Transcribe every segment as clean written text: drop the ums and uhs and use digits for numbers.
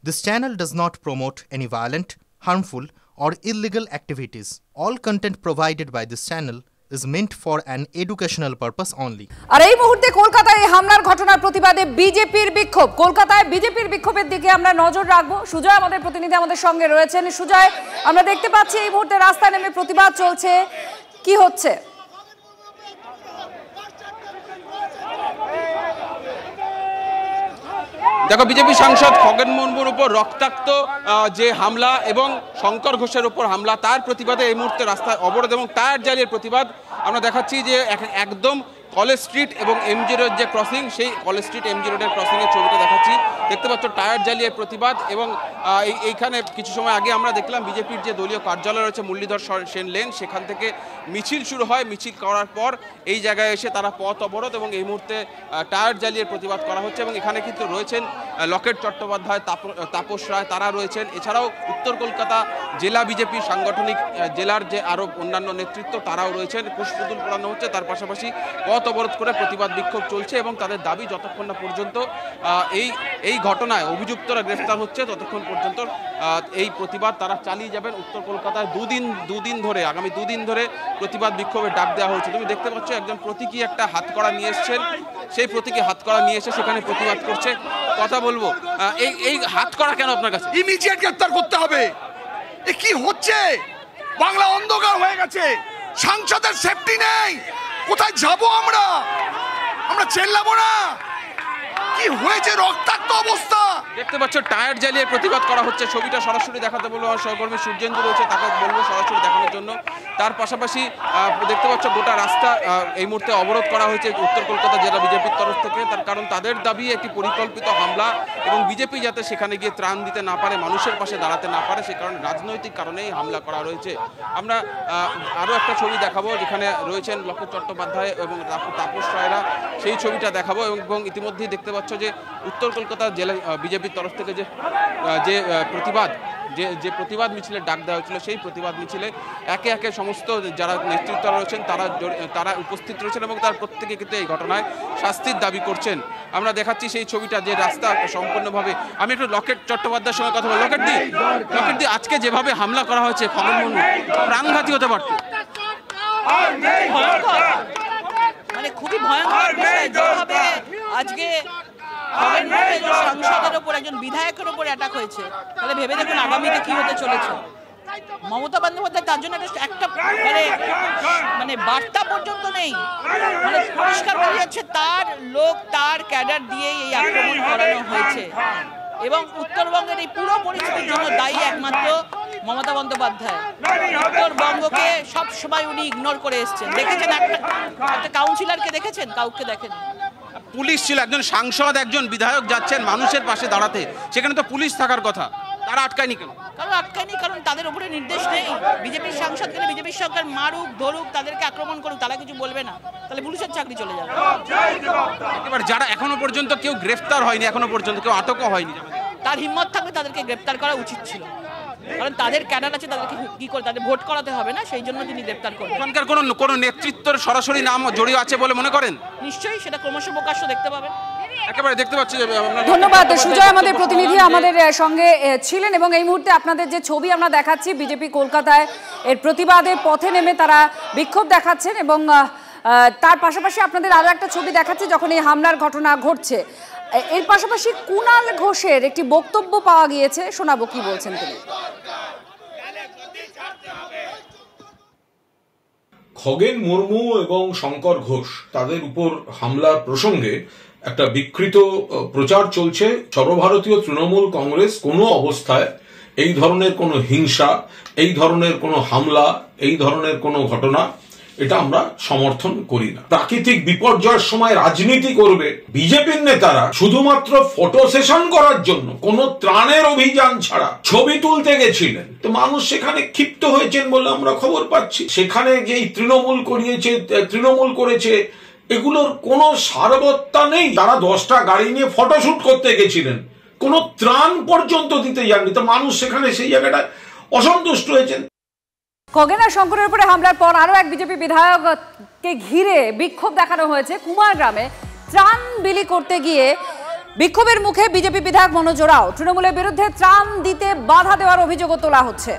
This channel does not promote any violent, harmful, or illegal activities. All content provided by this channel is meant for an educational purpose only. আর এই মুহূর্তে কলকাতায় হামলার ঘটনার প্রতিবাদে বিজেপির বিক্ষোভ। কলকাতায় বিজেপির বিক্ষোভের দিকে আমরা নজর রাখবো। সুজয় আমাদের প্রতিনিধি আমাদের সঙ্গে রয়েছেন। সুজয়, আমরা দেখতে পাচ্ছি এই মুহূর্তে রাস্তায় নেমে প্রতিবাদ চলছে, কি হচ্ছে? দেখো, বিজেপি সাংসদ খগেন মুর্মুর উপর রক্তাক্ত যে হামলা এবং শঙ্কর ঘোষের উপর হামলা, তার প্রতিবাদে এই মুহূর্তে রাস্তায় অবরোধ এবং টায়ার জ্বালিয়ে প্রতিবাদ আমরা দেখাচ্ছি যে একদম কলেজ স্ট্রিট এবং এমজি রোড যে ক্রসিং, সেই কলেজ স্ট্রিট এমজি রোডের ক্রসিংয়ের ছবিটা দেখাচ্ছি। দেখতে পাচ্ছ টায়ার জ্বালিয়ে প্রতিবাদ এবং এইখানে কিছু সময় আগে আমরা দেখলাম বিজেপির যে দলীয় কার্যালয় রয়েছে মুরলীধর সেন লেন, সেখান থেকে মিছিল শুরু হয়। মিছিল করার পর এই জায়গায় এসে তারা পথ অবরোধ এবং এই মুহূর্তে টায়ার জ্বালিয়ে প্রতিবাদ করা হচ্ছে এবং এখানে কিন্তু রয়েছেন লকেট চট্টোপাধ্যায়, তাপস রায়, তারা রয়েছেন। এছাড়াও উত্তর কলকাতা জেলা বিজেপি সাংগঠনিক জেলার যে আরও অন্যান্য নেতৃত্ব তারাও রয়েছেন। পুষ্পদুল পড়ানো হচ্ছে, তার পাশাপাশি পথ অবরোধ করে প্রতিবাদ বিক্ষোভ চলছে এবং তাদের দাবি যতক্ষণ না পর্যন্ত এই ঘটনায় অভিযুক্তরা গ্রেফতার হচ্ছে ততক্ষণ পর্যন্ত এই প্রতিবাদ তারা চালিয়ে যাবেন। উত্তর কলকাতায় দুদিন ধরে আগামী দুদিন ধরে প্রতিবাদ বিক্ষোভের ডাক দেওয়া হয়েছে। তুমি দেখতে পাচ্ছ একজন প্রতীকী একটা হাতকড়া নিয়ে এসছেন, সেই প্রতীকী হাতকড়া নিয়ে এসে সেখানে প্রতিবাদ করছে। কথা বলবো, এই হাতকড়া কেন আপনার কাছে? ইমিডিয়েট গ্রেফতার করতে হবে। এ কি হচ্ছে? বাংলা অন্ধকার হয়ে গেছে, সাংসদের সেফটি নেই। কোথায় যাব আমরা? চেল্লাবো না? কি হয়েছে? রক্তাক্ত অবস্থা। দেখতে পাচ্ছ টায়ার জ্বালিয়ে প্রতিবাদ করা হচ্ছে। ছবিটা সরাসরি দেখাতে বলবো আমার সহকর্মী সূর্যেন্দু রয়েছে, তাকে বলবো সরাসরি দেখানোর জন্য। তার পাশাপাশি দেখতে পাচ্ছ গোটা রাস্তা এই মুহূর্তে অবরোধ করা হয়েছে উত্তর কলকাতা জেলা বিজেপির তরফ থেকে। তার কারণ তাদের দাবি একটি পরিকল্পিত হামলা এবং বিজেপি যাতে সেখানে গিয়ে ত্রাণ দিতে না পারে, মানুষের পাশে দাঁড়াতে না পারে, সে কারণে রাজনৈতিক কারণেই হামলা করা রয়েছে। আমরা আরও একটা ছবি দেখাবো যেখানে রয়েছেন লকেট চট্টোপাধ্যায় এবং তাপস রায়রা, সেই ছবিটা দেখাবো। এবং ইতিমধ্যেই দেখতে পাচ্ছ যে উত্তর কলকাতা জেলা বিজেপির তরফ থেকে যে প্রতিবাদ মিছিলের ডাক দেওয়া হয়েছিল, সেই প্রতিবাদ মিছিলে একে একে সমস্ত যারা নেতৃত্ব রয়েছেন তারা উপস্থিত রয়েছেন এবং তার প্রত্যেকে কিন্তু এই ঘটনায় শাস্তির দাবি করছেন। আমরা দেখাচ্ছি সেই ছবিটা, যে রাস্তা সম্পূর্ণভাবে। আমি একটু লকেট চট্টোপাধ্যায়ের সঙ্গে কথা বলি। লকেট দি, আজকে যেভাবে হামলা করা হয়েছে খগেন মুর্মু, প্রাণঘাতী হতে পারত। মানে খুবই ভয়ঙ্কর বিষয় যেভাবে আজকে সাংসদের ওপর, একজন বিধায়কের ওপর অ্যাটাক হয়েছে। তাহলে ভেবে দেখুন আগামীতে কি হতে চলেছে। মমতা বন্দ্যোপাধ্যায় তার জন্য একটা মানে বার্তা পর্যন্ত নেই, মানে পরিষ্কার হয়ে যাচ্ছে তার লোক, তার ক্যাডার দিয়েই এই আক্রমণ করানো হয়েছে এবং উত্তরবঙ্গের এই পুরো পরিস্থিতির জন্য দায়ী একমাত্র মমতা বন্দ্যোপাধ্যায়। উত্তরবঙ্গকে সব সময় উনি ইগনোর করে এসছেন। দেখেছেন একটা কাউন্সিলরকে দেখেছেন? কাউকে দেখেন। পুলিশ ছিল, একজন সাংসদ, একজন বিধায়ক যাচ্ছেন মানুষের পাশে দাঁড়াতে, সেখানে তো পুলিশ থাকার কথা, তারা আটকায়নি কেন? কারণ তাদের উপরে নির্দেশ নেই। বিজেপির সাংসদ গেলে বিজেপির সরকার মারুক, ধরুক, তাদেরকে আক্রমণ করুক, তারা কিছু বলবে না, তাহলে পুলিশের চাকরি চলে যাবে। এবার যারা এখনো পর্যন্ত কেউ গ্রেফতার হয়নি, এখনো পর্যন্ত কেউ আটকও হয়নি, তার হিম্মত থাকলে তাদেরকে গ্রেফতার করা উচিত ছিল। কারণ তাদের ক্যাডার আছে, তাদেরকে কি করে তাদের ভোট করাতে হবে না, সেই জন্য তিনি গ্রেফতার করবেন। এখানকার কোনো নেতৃত্বের সরাসরি নাম জড়িয়ে আছে বলে মনে করেন? নিশ্চয়ই, সেটা ক্রমশ প্রকাশ্য দেখতে পাবেন। একেবারে দেখতে পাচ্ছি। ধন্যবাদ সুজয়, আমাদের প্রতিনিধি আমাদের সঙ্গে ছিলেন। এবং এই মুহূর্তে আপনাদের যে ছবি আমরা দেখাচ্ছি, বিজেপি কলকাতায় এর প্রতিবাদে পথে নেমে তারা বিক্ষোভ দেখাচ্ছেন এবং তার পাশাপাশি আপনাদের আরও একটা ছবি দেখাচ্ছি যখন এই হামলার ঘটনা ঘটছে। এর পাশাপাশি কুণাল ঘোষের একটি বক্তব্য পাওয়া গিয়েছে, শোনাবো কি বলছেন তিনি। খগেন মুর্মু এবং শঙ্কর ঘোষ তাদের উপর হামলার প্রসঙ্গে একটা বিকৃত প্রচার চলছে। সর্বভারতীয় তৃণমূল কংগ্রেস কোনো অবস্থায় এই ধরনের কোনো হিংসা, এই ধরনের কোনো হামলা, এই ধরনের কোনো ঘটনা, এটা আমরা সমর্থন করি না। প্রাকৃতিক বিপর্যয়ের সময় রাজনীতি করবে বিজেপির নেতারা শুধুমাত্র ফটো সেশন করার জন্য, কোনো ত্রাণের অভিযান ছাড়া ছবি তুলতে গেছিলেন, তো মানুষ সেখানে ক্ষিপ্ত হয়েছেন বলে আমরা খবর পাচ্ছি। সেখানে যেই তৃণমূল করেছে এগুলোর কোনো সারবত্তা নেই। তারা 10টা গাড়ি নিয়ে ফটোশুট করতে গেছিলেন, কোনো ত্রাণ পর্যন্ত দিতে যাননি, তো মানুষ সেখানে সেই জায়গাটা অসন্তুষ্ট হয়েছেন। খগেন আর শঙ্করের উপরে হামলার পর আরও এক বিজেপি বিধায়ককে ঘিরে বিক্ষোভ দেখানো হয়েছে কুমারগ্রামে। ত্রাণ বিলি করতে গিয়ে বিক্ষোভের মুখে বিজেপি বিধায়ক মনোজ ওরাও। তৃণমূলের বিরুদ্ধে ত্রাণ দিতে বাধা দেওয়ার অভিযোগও তোলা হচ্ছে।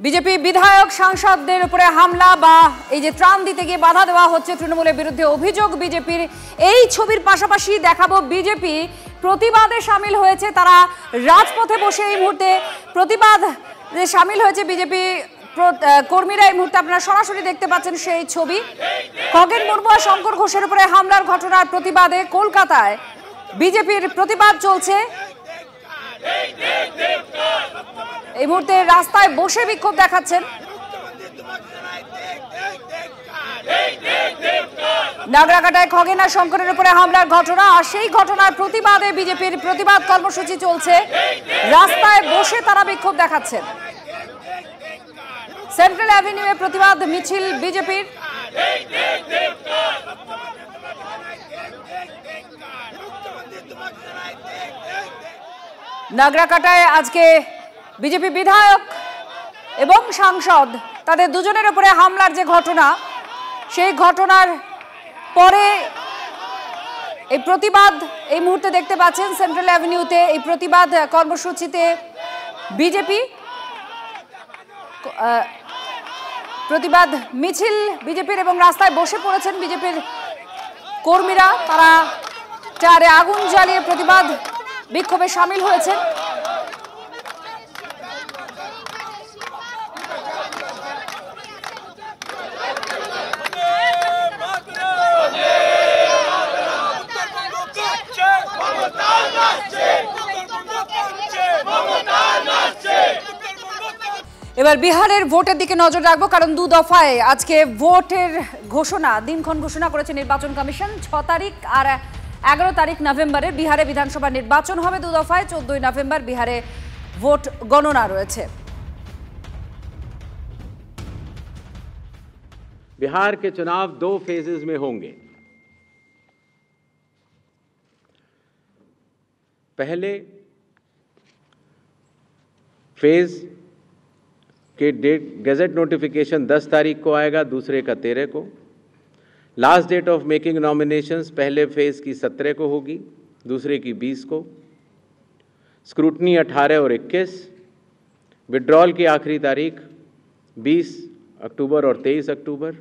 বিজেপি বিধায়ক সাংসদদের উপরে হামলা বা এই যে ত্রাণ দিতে গিয়ে বাধা দেওয়া হচ্ছে তৃণমূলের বিরুদ্ধে অভিযোগ বিজেপির। এই ছবির পাশাপাশি দেখাবো বিজেপি প্রতিবাদে সামিল হয়েছে, তারা রাজপথে বসে এই মুহূর্তে প্রতিবাদে সামিল হয়েছে বিজেপি কর্মীরা। এই মুহূর্তে আপনারা সরাসরি দেখতে পাচ্ছেন সেই ছবি। খগেন মুর্মু আর শঙ্কর ঘোষের উপরে হামলার ঘটনার প্রতিবাদে কলকাতায় বিজেপির প্রতিবাদ চলছে। এই মুহূর্তে রাস্তায় বসে বিক্ষোভ দেখাচ্ছেন। নাগরাকাটায় খগেন আর শঙ্করের উপরে হামলার ঘটনা, আর সেই ঘটনার প্রতিবাদে বিজেপির প্রতিবাদ কর্মসূচি চলছে। রাস্তায় বসে তারা বিক্ষোভ দেখাচ্ছেন। সেন্ট্রাল অ্যাভিনিউয়ে প্রতিবাদ মিছিল বিজেপির। নাগরাকাটায় আজকে বিজেপি বিধায়ক এবং সাংসদ তাদের দুজনের উপরে হামলার যে ঘটনা, সেই ঘটনার পরে এই প্রতিবাদ এই মুহূর্তে দেখতে পাচ্ছেন সেন্ট্রাল অ্যাভিনিউতে। এই প্রতিবাদ কর্মসূচিতে বিজেপি প্রতিবাদ মিছিল বিজেপির এবং রাস্তায় বসে পড়েছেন বিজেপির কর্মীরা। তারা টায়ারে আগুন জ্বালিয়ে প্রতিবাদ বিক্ষোভে সামিল হয়েছেন। এবার বিহারের ভোটের দিকে নজর রাখবো, কারণ 2 দফায় আজকে ভোটের ঘোষণা, দিনক্ষণ ঘোষণা করেছে নির্বাচন কমিশন। 6 তারিখ আর 11 তারিখ নভেম্বরে বিহারে বিধানসভা নির্বাচন হবে 2 দফায়। 14 নভেম্বর বিহারে ভোট গণনা রয়েছে। बिहार के चुनाव 2 फेजेस में होंगे। पहले फेज के डेट गैजेट नोटिफिकेशन 10 तारीख को आएगा, दूसरे का 13 को। Last date of making nominations पहले फेज की 17 को होगी, दूसरे की 20 को। स्क्रूटनी 18 और 21। विड्रॉल की आखिरी तारीख 20 अक्टूबर और 23 अक्टूबर।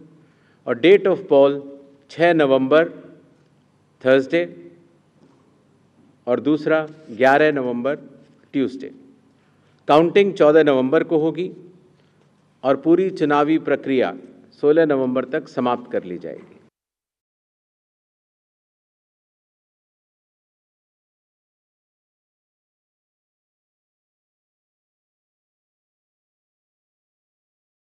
और date of poll 6 November Thursday और दूसरा 11 नवंबर ट्यूसडे। काउंटिंग 14 नवंबर को होगी और पूरी चुनावी प्रक्रिया 16 नवंबर तक समाप्त कर ली जाएगी।